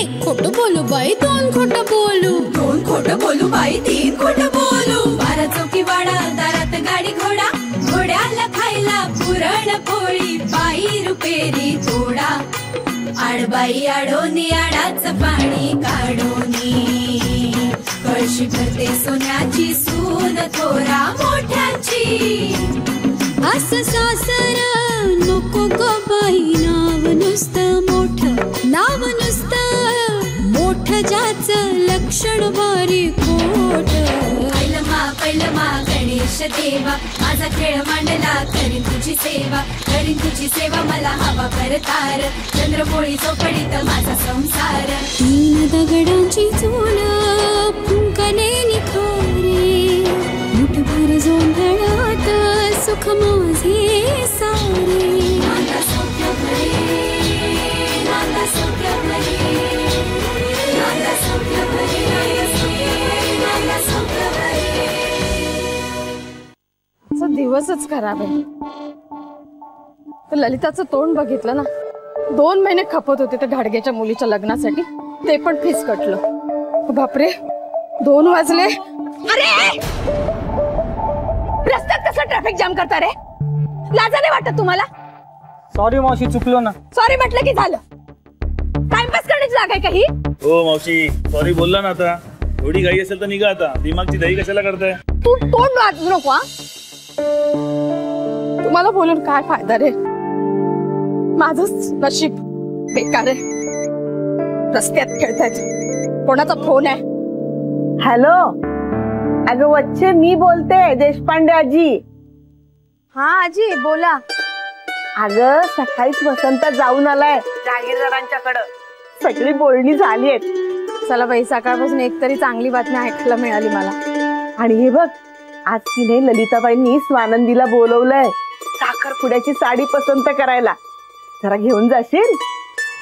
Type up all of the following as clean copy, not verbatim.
एक खोटं बोलू बाई दोन खोटं बोलू, दोन खोटं बोलू बाई तीन खोटं बोलू, 12 चौकी वाडा दारात गाडी घोडा, घोड्याला खायला पुरण पोळी, बाई रुपेरी थोडा, आडबाई आडोनी आडाचं पाणी काढोनी, कळशी भरते सोन्याची सून थोरा मोठ्याची, असं सासर नको ग बाई, नाव नुसतं मोठं, नाव नुसतं मोठं ज्याचं लक्षण भारी खोट, पहिलमा गणेश देवा, माझा खेळ मांडला करीन तुझी सेवा, करीन तुझी सेवा मला हवा करतार, चंद्रपोळी चौकडीत माझा संसार, तीन दगडांची चूल फुंकणे निखारे, मुठभर जोंधळात सुख माझे सारे, नांदा सौख्य भरे, नांदा सौख्य भरे, नांदा सौख्य भरे, नांदा सौख्य भरे. दिवसच खराब आहे. तर ललिताचं तोंड बघितलं ना, 2 महिने खपत होते त्या घाडग्याच्या मुलीच्या लग्नासाठी, ते पण फिसकटलं. बापरे 2 वाजले. अरे रस्त्यात कसं ट्रॅफिक जाम करता रे, लाजा नाही वाटत तुम्हाला? सॉरी मावशी, चुकलो ना. सॉरी म्हटलं की झालं? टाइमपास करण्याची जागा आहे काही? हो मावशी, सॉरी बोलला ना. आता थोडी घाई असेल तर निघा, आता दिमागची दही कशाला करताय? तू तोंड वाजू नको. तुम्हाला बोलून काय फायदा रे, माझंच नशीब बेकार आहे. रस्त्यात खेळतायत, कोणाचा फोन आहे? हॅलो, अगं वच्चे मी बोलते, देशपांडे आजी. हा आजी बोला. अगं सकाळीच वसंत जाऊन आलाय जहागीरदारांच्याकडं, सगळी बोलणी झाली आहेत. चला बाई, सकाळपासून एकतरी चांगली बातमी ऐकायला मिळाली मला. आणि हे बघ, आज तिने ललिताबाईंनी स्वानंदीला बोलवलंय साखरपुड्याची साडी पसंत करायला. जरा घेऊन जाशील?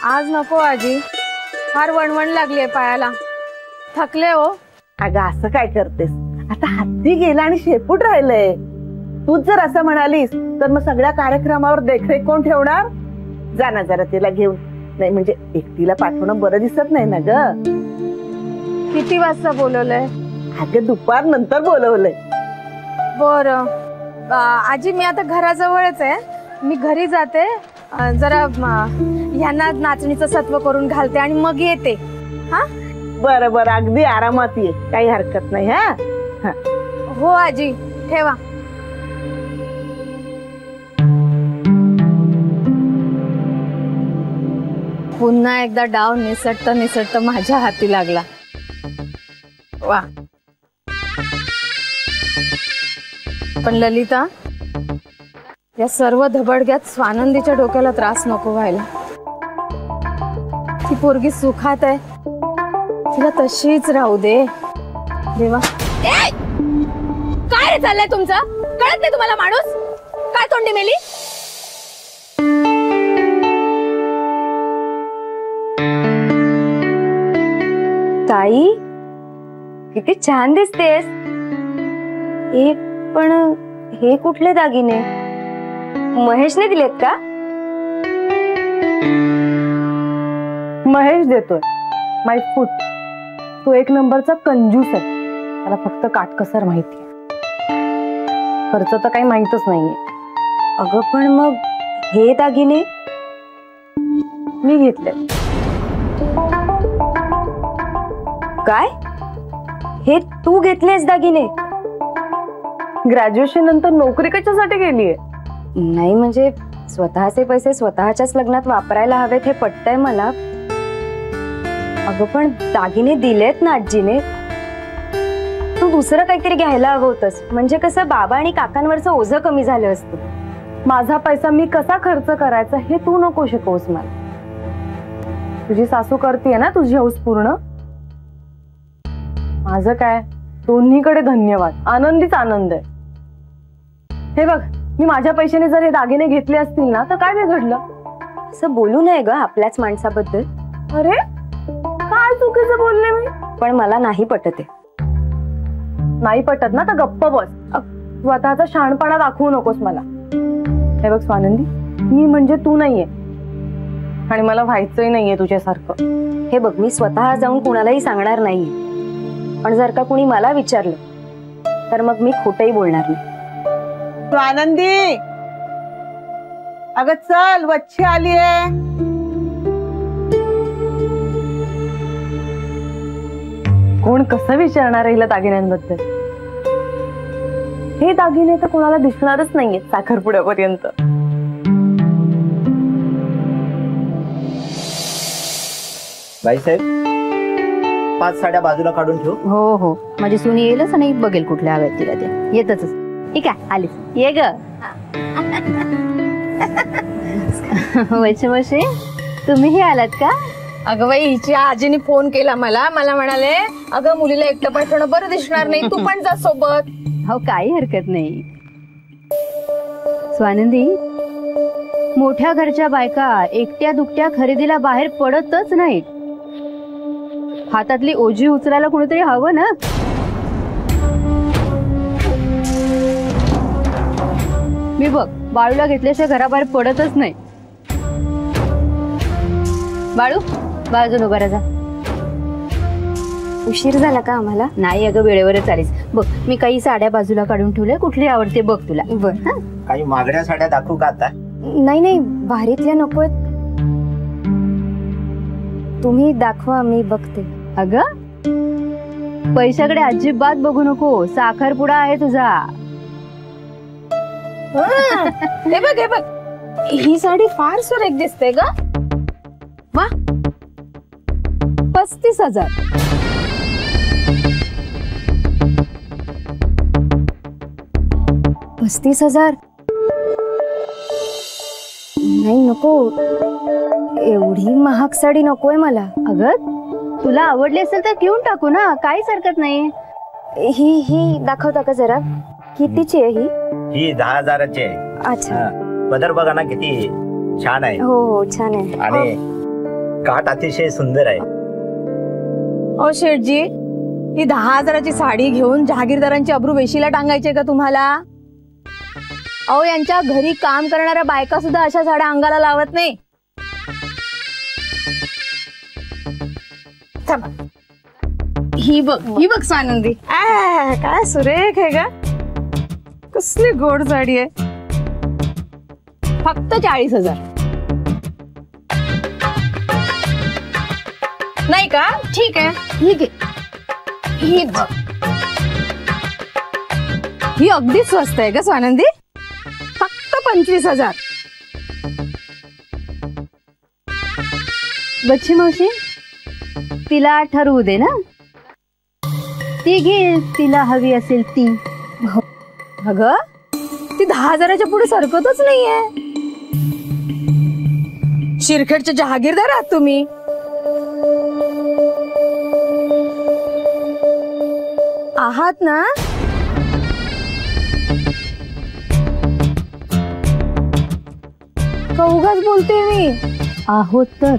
आज नको आजी, फार वणवण लागली आहे पायाला, थकले हो. अगं असं काय करतेस, आता हत्ती गेला आणि शेपूट राहिलंय. तूच जर असं म्हणालीस तर मग सगळ्या कार्यक्रमावर देखरेख कोण ठेवणार? जा ना जरा तिला घेऊन. नाही म्हणजे एकटीला पाठवणं बरं दिसत नाही ना ग. किती वाजता बोलवलंय? अगं दुपार नंतर बोलवलंय. बरं आजी, मी आता घराजवळच आहे, मी घरी जाते, जरा ह्यांना नाचणीचं सत्व करून घालते आणि मग येते. हा बरं बरं, अगदी आरामात ये, काही हरकत नाही. हा हो आजी, ठेवा. पुन्हा एकदा डाव निसटता निसटता माझ्या हाती लागला. वा, पण ललिता, या सर्व धबडग्यात स्वानंदीच्या डोक्याला त्रास नको व्हायला. ती पोरगी सुखात आहे, तिला तशीच राहू दे देवा. काय रे चाललंय तुमचं? कळत नाही तुम्हाला माणूस? काय तोंडी मेली? ताई, किती छान दिसतेस. एक पण हे कुठले दागिने? महेशने दिलेत का? महेश देतोय. माय फूट. तो एक नंबरचा कंजूस आहे, त्याला फक्त काटकसर माहितीये, खर्च तर काही माहितच नाहीये. अगं पण मग हे दागिने मी घेतले. काय? हे तू घेतलेस दागिने? ग्रॅज्युएशन नंतर नोकरी कशासाठी केलीये? नाही म्हणजे स्वतःचे पैसे स्वतःच्याच लग्नात वापरायला हवेत हे पटतंय मला. अगं पण दागिने दिलेत ना आजीने, तू दुसरं काहीतरी घ्यायला हवं होतंस, म्हणजे कसं बाबा आणि काकांवरचं ओझं कमी झालं असतं. माझा पैसा मी कसा खर्च करायचा हे तू नको शिकवूस मला. तुझी सासू करतीये ना तुझी हौस पूर्ण. माझं काय, दोन्हीकडे धन्यवाद, आनंदीच आनंद आहे. हे बघ, मी माझ्या पैशाने जर हे दागिने घेतले असतील ना तर काय बिघडलं? असं बोलू नये ग आपल्याच माणसाबद्दल. अरे काय चुकीचं बोलले मी? पण मला नाही पटत. नाही पटत ना तर गप्प बस. स्वतःचा शहाणपणा दाखवू नकोस मला. हे बघ स्वानंदी, मी म्हणजे तू नाहीये. आणि मला व्हायचंही नाहीये तुझ्यासारखं. हे बघ, मी स्वतः जाऊन कुणालाही सांगणार नाही, पण जर का कुणी मला विचारलं तर मग मी खोटंही बोलणार नाही. तू आनंदी, अगं चल, वच्छी आली आहे. कोण कसं विचारणार आहे हिला दागिन्यांबद्दल? हे दागिने तर कोणाला दिसणारच नाहीये साखरपुड्यापर्यंत. बाईसाहेब, 5 साड्या बाजूला काढून ठेव. हो हो, माझी सुनी येईलच आणि बघेल कुठल्या हव्यात तिला त्या. येतच. ठीक आहे, आलीस. ये ग वैष्णवी, तुम्हीही आलात का? अगं बाई, हिची आजीने फोन केला मला म्हणाले, अगं मुलीला एकटं पण ठेवणं बरं दिसणार नाही, तू पण जा सोबत. हो, काही हरकत नाही. स्वानंदी, मोठ्या घरच्या बायका एकट्या दुकट्या खरेदीला बाहेर पडतच नाहीत. हातातली ओझी उचलायला कोणीतरी हवं ना. मी बघ, बाळूला घेतल्याशिवाय घराबाहेर पडतच नाही. बाळू, बाजून उभा राहा. उशीर झाला का आम्हाला? नाही अगं, वेळेवरच आलीस. बघ, मी काही साड्या बाजूला काढून ठेवल्या, कुठली आवडते बघ तुला. बरं. काही महागड्या साड्या दाखवू का आता? नाही, भारीतल्या नकोय. तुम्ही दाखवा, मी बघते. अगं, पैशाकडे अजिबात बघू नको. साखरपुडा आहे तुझा. हे बघ, ही साडी फार सुरेख दिसते ग. वा, 35,000. $35,000? नाही, नको. एवढी महाग साडी नकोय मला. अगं, तुला आवडली असेल तर घेऊन टाकू ना, काहीच हरकत नाही. ही दाखवता का जरा? कितीची आहे ही? ही 10,000ची आहे. अच्छा. पदर बघा ना, किती छान आहे. हो, छान आहे. आणि काठ अतिशय सुंदर आहे. ओ शेठजी, ही 10,000ची साडी घेऊन जहागीरदारांची अब्रू वेशीला टांगायचे का तुम्हाला? अहो, यांच्या घरी काम करणाऱ्या बायका सुद्धा अशा साड्या अंगाला लावत नाही. ही बघ स्वानंदी, काय सुरेख आहे का. कसली गोड साडी आहे. फक्त 40,000. नाही का? ठीक आहे, ही बघ. ही अगदी स्वस्त आहे का स्वानंदी? फक्त 25,000. बच्ची मावशी, तिला ठरवू दे ना. ती घेईल, तिला हवी असेल ती. अगं, ती 10,000च्या पुढे सरकतच नाहीये. शिरखेडचे जहागीरदार आहात तुम्ही. आहात ना? का उगाच बोलते मी? आहोत तर.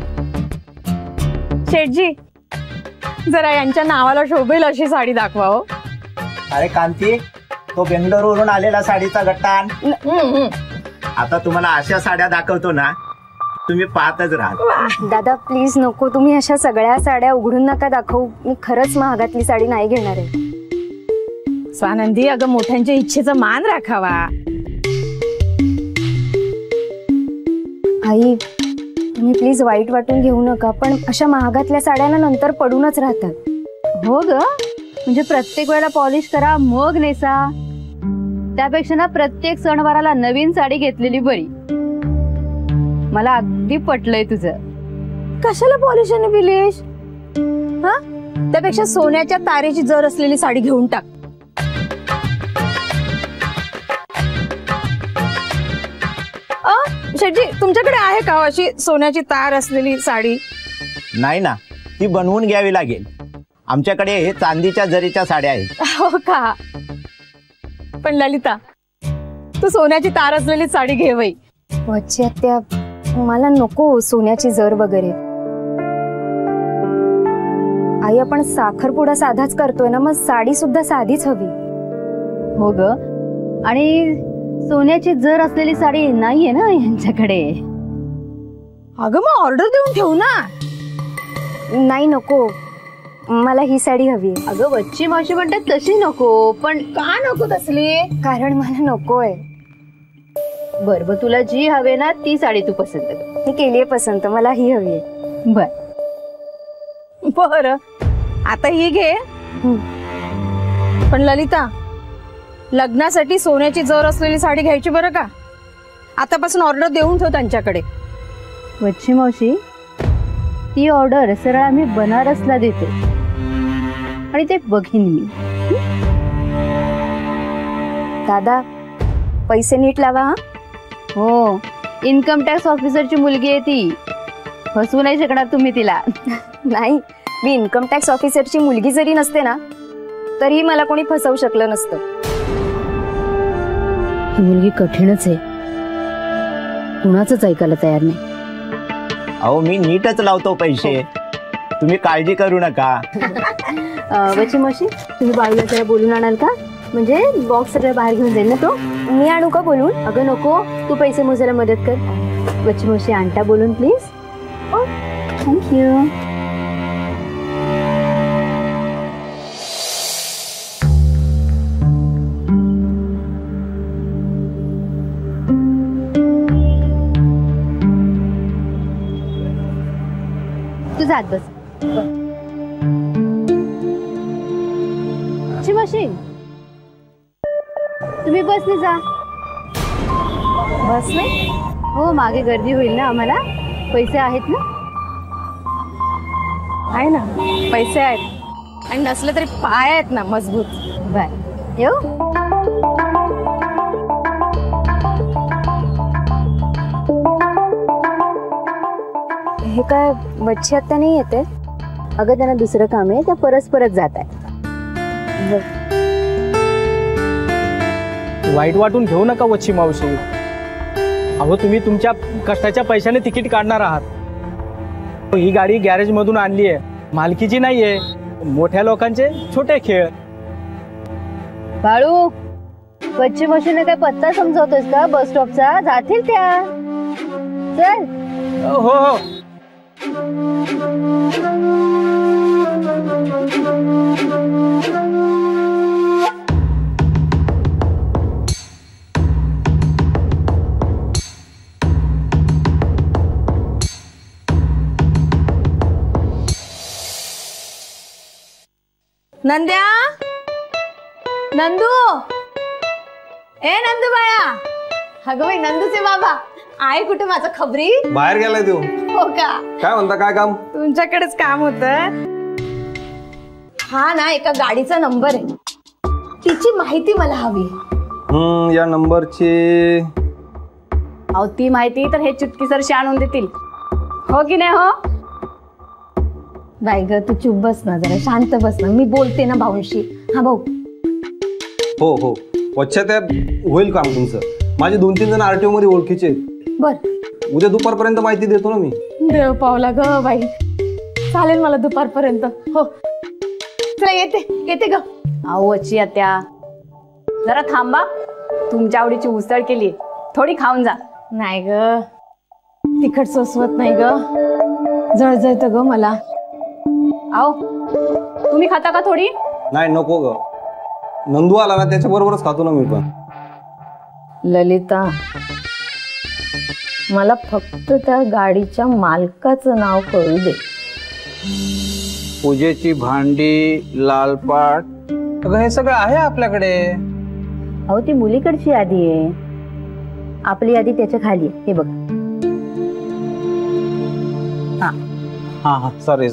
शेठजी, जरा यांच्या नावाला शोभेल अशी साडी दाखवा हो. अरे कांती, तो बेंगलोरवरून आलेला साडीचा गट्टा आण. आता तुम्हाला अशा साड्या दाखवतो ना, तुम्ही पाहतच राहा. दादा प्लीज नको, तुम्ही अशा सगळ्या साड्या उघडून नका दाखवू. मी खरंच महागातली साडी नाही घेणार आहे. स्वानंदी, अगं मोठ्यांच्या इच्छेचा मान राखावा. आई, तुम्ही प्लीज वाईट वाटून घेऊ नका, पण अशा महागातल्या साड्या नंतर पडूनच राहतात. हो ग, म्हणजे प्रत्येक वेळेला पॉलिश करा मग नेसा. त्यापेक्षा ना प्रत्येक सणवाराला नवीन साडी घेतलेली बरी. मला अगदी पटलंय तुझं. कशाला पॉलिश आणि बिलिश? हा, त्यापेक्षा सोन्याच्या तारेची जर असलेली साडी घेऊन टाक. शेठजी, तुमच्याकडे आहे का अशी सोन्याची तार असलेली साडी? नाही ना, ती बनवून घ्यावी लागेल. आमच्याकडे हे चांदीच्या जरीच्या साड्या आहेत. हो का? पण ललिता, तू सोन्याची तार असलेली साडी घे बाई. वच्ची आत्या, मला नको सोन्याची जर वगैरे. आई, आपण साखरपुडा साधाच करतोय ना, मग साडी सुद्धा साधीच हवी. हो ग, आणि सोन्याची जर असलेली साडी नाहीये ना यांच्याकडे. अगं मग ऑर्डर देऊन ठेवू ना. नाही नको, मला ही साडी हवी. अगं वच्ची मावशी म्हणतात तशी नको, पण का नको तसली? कारण मला नकोय. बर बर, तुला जी हवे ना ती साडी तू पसंत कर. मी केलीये पसंत, मला ही हवी आहे. बर आता ही घे. पण ललिता, लग्नासाठी सोन्याची जर असलेली साडी घ्यायची बरं का. आतापासून ऑर्डर देऊन ठेव त्यांच्याकडे. वच्ची मावशी, ती ऑर्डर सरळ आम्ही बनारसला देतो आणि ते बघीन मी. दादा, पैसे नीट लावा. हा हो, इन्कम टॅक्स ऑफिसरची मुलगी आहे ती, फसवू नाही शकणार तुम्ही तिला. नाही, मी इन्कम टॅक्स ऑफिसरची मुलगी जरी नसते ना तरी मला कोणी फसवू शकलं नसतं. ही मुलगी कठीणच आहे, कुणाचंच ऐकायला तयार नाही. अहो मी नीटच लावतो पैसे, तुम्ही काळजी करू नका. वच्ची मावशी, तुम्ही बाळूला जरा बोलून आणाल का? म्हणजे बॉक्स सगळं बाहेर घेऊन जाईल ना तो. मी आणू का बोलून? अगं नको, तू पैसे मोजायला मदत कर. वच्ची मावशी, आणता बोलून प्लीज. थँक्यू. तू जात बस. मावशी, तुम्ही बसने जा. बसने? हो, मागे गर्दी होईल ना, आम्हाला पैसे आहेत ना. आहे ना, पैसे आहेत आणि नसले तरी पाय आहेत ना मजबूत. बाय, येऊ. हे काय वच्ची आत्या नाही येते? अगं त्यांना दुसरं काम आहे, त्या परस्परच जात आहे. वाईट वाटून घेऊ नका वच्ची मावशी. अहो तुम्ही तुमच्या कष्टाच्या पैशाने तिकीट काढणार आहात. ही गाडी गॅरेज मधून आणली आहे, मालकीची नाहीये. मोठ्या लोकांचे छोटे खेळ. बाळू, वच्ची मावशीने काय पत्ता समजवतोस का बस स्टॉपचा? जातील त्या. चल. हो हो. नंद्या, नंदू, ए नंदू बाळा. अगं बाई, नंदूचे बाबा आहे कुठे? माझं खबरी. बाहेर गेलाय तू? हो का? काय म्हणता, काय काम? तुमच्याकडेच काम होतं. हा ना, एका गाडीचा नंबर आहे, तिची माहिती मला हवी. या नंबरची? अहो ती माहिती तर हे चुटकीसर आणून देतील, हो की नाही? हो बाई ग, तू चुप बस ना, जरा शांत बस ना, मी बोलते ना भाऊंशी. हा भाऊ. हो हो, वच्छा त्या होईल काम तुमचं. माझे 2-3 जण आरटीओ मध्ये ओळखीचे आहेत. बर, उद्या दुपारपर्यंत माहिती देतो ना मी. देव पावला ग बाई, चालेल मला दुपारपर्यंत. हो चला, येते ग. अहो वच्ची आत्या, जरा थांबा, तुमच्या आवडीची उसळ केली, थोडी खाऊन जा. नाही ग, तिखट सोसवत नाही ग, जळजळत ग मला. आओ, तुम्ही खाता का थोडी? नाही नको ग, नंदू आला ना त्याच्या बरोबरच खातो ना मी पण. ललिता, मला फक्त त्या गाडीच्या मालकाचं नाव कळू दे. पूजेची भांडी, लालपाट, हे सगळं आहे आपल्याकडे. अहो ती मुलीकडची यादी आहे, आपली यादी त्याच्या खाली आहे, हे बघ. हा हा, सॉरी.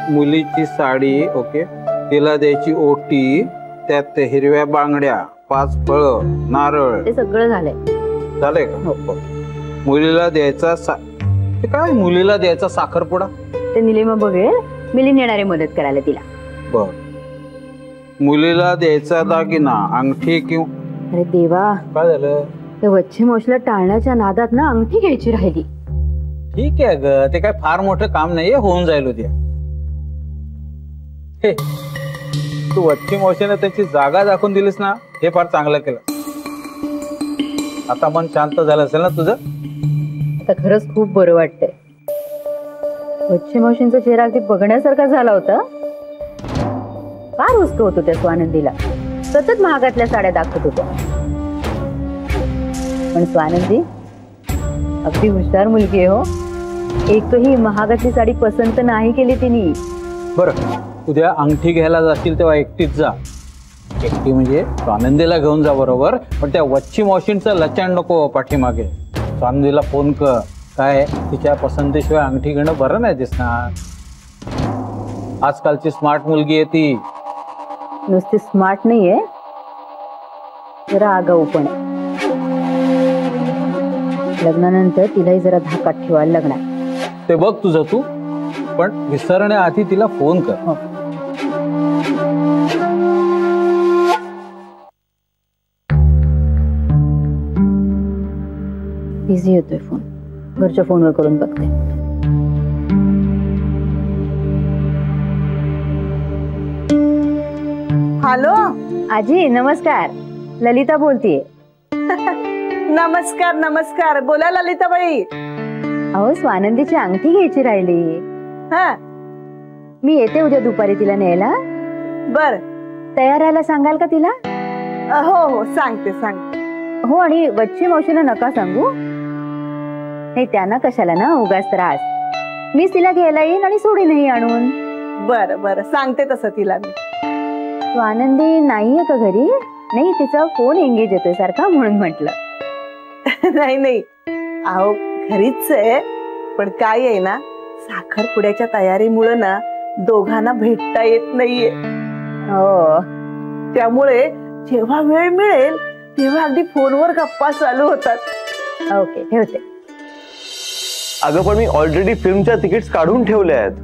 मुलीची साडी, ओके. तिला द्यायची ओटी, त्यात हिरव्या बांगड्या, 5 फळं, नारळ, ते सगळं झालंय. झालंय का? हो. मुलीला द्यायचा काय? मुलीला द्यायचा साखरपुडा, ते निलिमा बघेल, मिलिंद येणारे मदत करायला तिला. बर. मुलीला द्यायचा दागिना, अंगठी किंवा. अरे देवा, काय झालं? ते वच्ची मावशीला टाळण्याच्या नादात ना अंगठी घ्यायची राहिली. ठीक आहे ग, ते काय फार मोठं काम नाहीये, होऊन जाईल उद्या. तू वच्ची मावशीने त्याची जागा दाखवून दिलीस ना, हे फार चांगलं केलं. आता मन शांत झालं असेल ना तुझं? आता खरंच खूप बरं वाटतंय. वच्छी मावशींचा चेहरा अगदी बघण्यासारखा झाला होता. फार हुसक होतो त्या स्वानंदीला. सतत महागातल्या साड्या दाखवत होत्या. पण स्वानंदी अगदी हुशार मुलगी आहे हो. एकही महागातली साडी पसंत नाही केली तिने. बरं, उद्या अंगठी घ्यायला जाशील तेव्हा एकटीच जा. एकटी म्हणजे स्वानंदीला घेऊन जा बरोबर, पण त्या वच्छी मावशींचं लचाण नको पाठीमागे. स्वानंदीला फोन कर. काय तिच्या पसंतीशिवाय अंगठी घेणं बरं नाही दिसणार. आजकालची स्मार्ट मुलगी आहे ती. नुसती स्मार्ट नाहीये, जरा आगाऊ पण. लग्नानंतर तिलाही जरा धाकात ठेवायला लागणार. ते बघ तुझं तू, पण विसरण्याआधी तिला फोन कर. बिझी येतोय फोन. घरच्या फोनवर करून बघते. हॅलो आजी, नमस्कार. ललिता बोलतीये. नमस्कार नमस्कार. बोला ललिताबाई. अहो, स्वानंदीची अंगठी घ्यायची राहिली. हा, मी येते उद्या दुपारी तिला न्यायला. बर. तयार राहायला सांगाल का तिला? हो हो, सांगते सांगते. हो, आणि वच्छी मावशीला नका सांगू. नाही, त्यांना कशाला ना उगाच त्रास. मीच तिला घ्यायला येईन आणि सोडीनही आणून. बर बर, सांगते तसं तिला मी. स्वानंदी नाहीये का घरी? नाही, तिचा फोन एंगेज येतोय सारखा, म्हणून म्हटलं. नाही नाही, अहो घरीच आहे. पण काय आहे ना, साखरपुड्याच्या तयारीमुळे ना दोघांना भेटता येत नाहीये. हो, त्यामुळे जेव्हा वेळ मिळेल तेव्हा अगदी फोनवर गप्पा चालू होतात. ओके, ठेवते. अगं, पण मी ऑलरेडी फिल्मच्या तिकीट्स काढून ठेवले आहेत.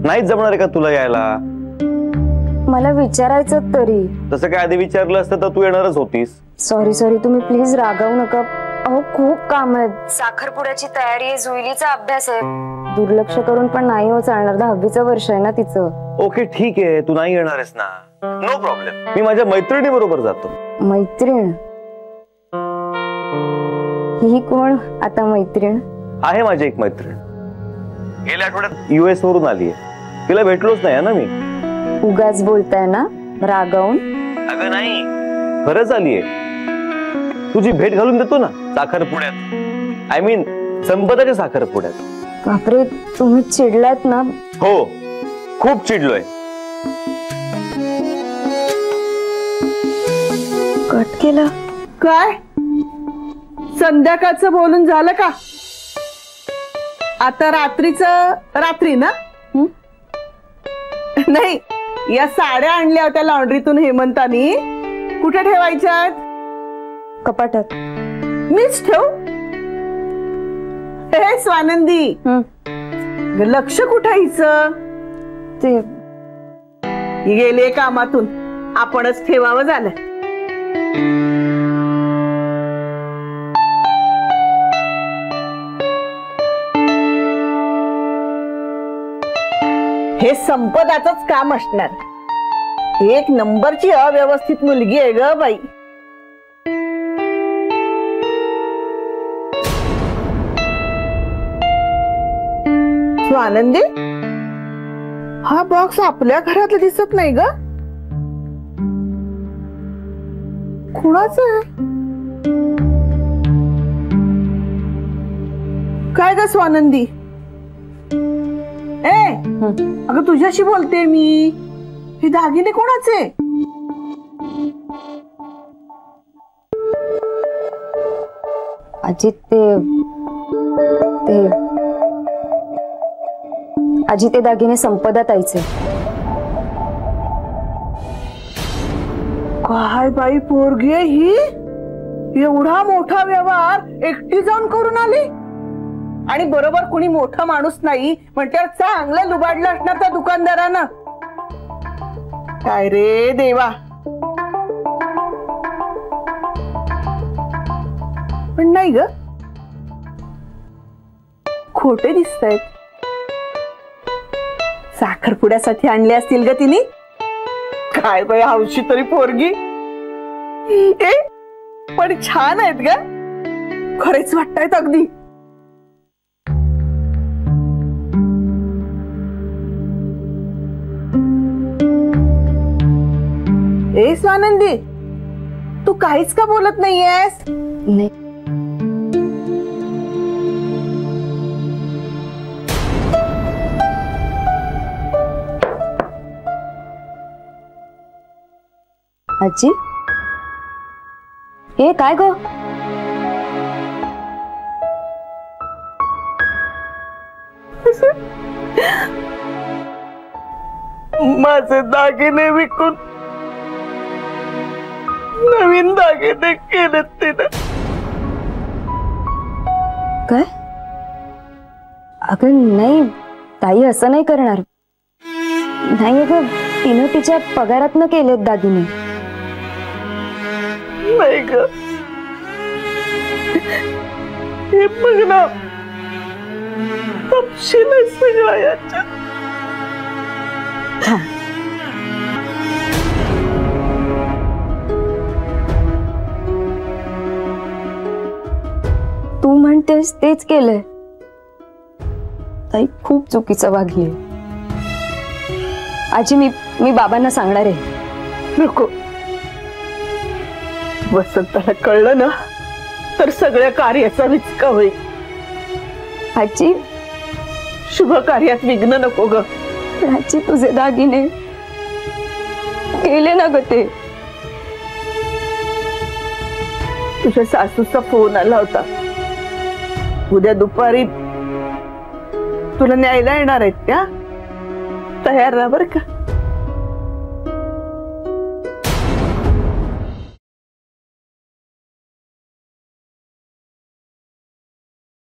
नाहीच जमणार आहे का तुला यायला? मला विचारायचं तरी. तसं काय आधी विचारलं असतं तर तू येणारच होतीस. सॉरी, तुम्ही प्लीज रागावू नका. अहो, खूप काम आहेत. साखरपुड्याची तयारी आहे, जुईलीचा अभ्यास आहे. दुर्लक्ष करून पण नाही हो चालणार. 10वीचं वर्ष आहे ना तिचं. ओके, ठीक आहे, तू नाही येणार आहेस ना, नो प्रॉब्लेम. मी माझ्या मैत्रिणी बरोबर जातो. मैत्रीण? ही कोण आता मैत्रीण? आहे माझी एक मैत्रीण. गेल्या आठवड्यात US वरून आलीये. तिला भेटलोच नाही ना मी. उगाच बोलताय ना रागावून? अगं नाही, खरंच आलीये. तुझी भेट घालून देतो ना साखरपुड्यात. I mean संपदाच्या साखरपुड्यात. बापरे, तुम्ही चिडलात ना? हो, खूप चिडलोय. कट केलं काय? संध्याकाळचं बोलून झालं का? आता रात्री ना? नाही, या साड्या आणल्या होत्या लॉन्ड्रीतून हेमंतानी. कुठे ठेवायच्या? कपाटात. मीच ठेव? हे स्वानंदी, लक्ष कुठायचं? ते गेले कामातून, आपणच ठेवावं झालं. हे संपदाचंच काम असणार. एक नंबरची अव्यवस्थित मुलगी आहे ग बाई. स्वानंदी, हा बॉक्स आपल्या घरातला दिसत नाही ग. कुणाचं आहे? काय ग स्वानंदी? अगं, तुझ्याशी बोलते मी. हे दागिने कोणाचे? आजी, ते दागिने संपदा ताईचे. काय बाई पोरगी आहे ही? एवढा मोठा व्यवहार एकटी जाऊन करून आली. आणि बरोबर कुणी मोठा माणूस नाही म्हटल्यावर चांगलं लुबाडलं असणार त्या दुकानदारानं. काय रे देवा. पण नाही ग, खोटे दिसतायत. साखरपुड्यासाठी आणले असतील ग तिने. काय बाई हौशी तरी पोरगी. पण छान आहेत ग, खरेच वाटतायत अगदी. ए स्वानंदी, तू काहीच का बोलत नाहीयेस? नाही आजी, हे काय ग? माझे दागिने विकून नवीन दागिने केले तिने. काय? अगं नाही ताई, असं नाही करणार. नाही अगं, तिनं तिच्या पगारातनं केलेत दागिने. नाही ग, हे बघ ना, तपशील आहे सगळा याच्यात. तू म्हणतेस तेच केलंय. ताई खूप चुकीचं वागली. आजी, मी बाबांना सांगणार आहे. नको, वसंताला कळलं ना तर सगळ्या कार्याचा विचका होईल. आजी, शुभ कार्यात विघ्न नको ग. आजी, तुझे दागिने गेले ना ग. ते तुझ्या सासूचा फोन आला होता. उद्या दुपारी तुला न्यायला येणार आहेत त्या. तयार राहा बर का.